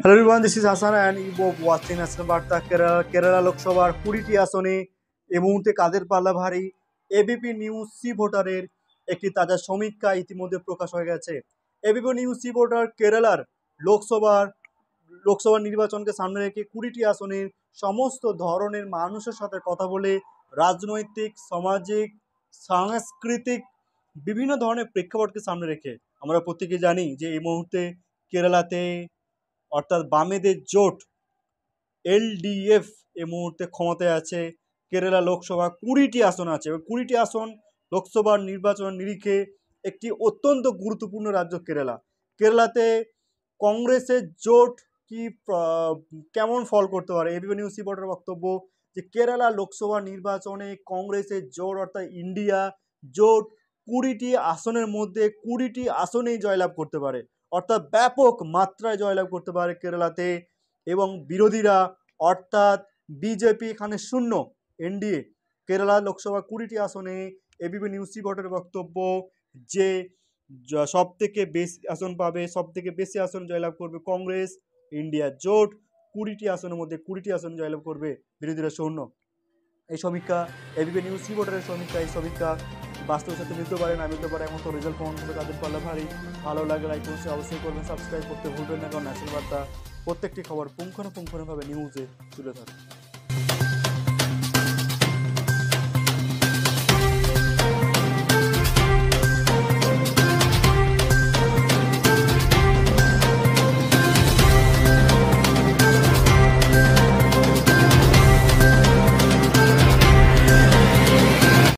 Hello everyone, this is Hassan and you both watching National Barta Kerala লোকসভার 20টি আসনে এই মুহূর্তে কাদের পাল্লা ভারী। এবিপি নিউজ সি ভোটারের একটি তাজা সমীক্ষা ইতিমধ্যে প্রকাশ হয়ে গেছে। এবিপি নিউজ সি ভোটার কেরালার লোকসভা নির্বাচনকে সামনে রেখে 20টি আসনের সমস্ত ধরনের মানুষের সাথে কথা বলে রাজনৈতিক, সামাজিক, সাংস্কৃতিক বিভিন্ন ধরনের প্রেক্ষাপটকে সামনে রেখে আমরা প্রত্যেকে জানি যে এই মুহূর্তে কেরালাতে অর্থাৎ বামেদের জোট এলডিএফ এই মুহূর্তে ক্ষমতায় আছে। কেরালা লোকসভা 20টি আসন আছে এবং 20টি আসন লোকসভার নির্বাচন নিরিখে একটি অত্যন্ত গুরুত্বপূর্ণ রাজ্য কেরালাতে কংগ্রেসের জোট কি কেমন ফল করতে পারে। এবিপি নিউজ রিপোর্টের বক্তব্য যে কেরালা লোকসভা নির্বাচনে কংগ্রেসের জোট অর্থাৎ ইন্ডিয়া জোট 20টি আসনের মধ্যে 20টি আসনেই জয়লাভ করতে পারে, অর্থাৎ ব্যাপক মাত্রায় জয়লাভ করতে পারে কেরালাতে। এবং বিরোধীরা অর্থাৎ বিজেপি এখানে শূন্য। এনডিএ কেরালা লোকসভা 20টি আসনে এবিপি নিউজ রিপোর্টের বক্তব্য যে সব থেকে বেশি আসন পাবে, সব থেকে বেশি আসন জয়লাভ করবে কংগ্রেস। ইন্ডিয়া জোট 20টি আসনের মধ্যে 20টি আসন জয়লাভ করবে, বিরোধীরা শূন্য। এই সমীক্ষা এবিপি নিউজ রিপোর্টের সমীক্ষা। এই সমীক্ষা বাস্তবের সাথে মিলতে পারে না মিলতে পারে, এমন তো রেজাল্ট প্রমাণ করবে তাদের পাল্লা ভারী। ভালো লাগে লাইক অবশ্যই করবেন, সাবস্ক্রাইব করতে ভুলবেন না, কারণ ন্যাশনাল বার্তা প্রত্যেকটি খবর পুঙ্খানুপুঙ্খভাবে নিউজে তুলে ধরে।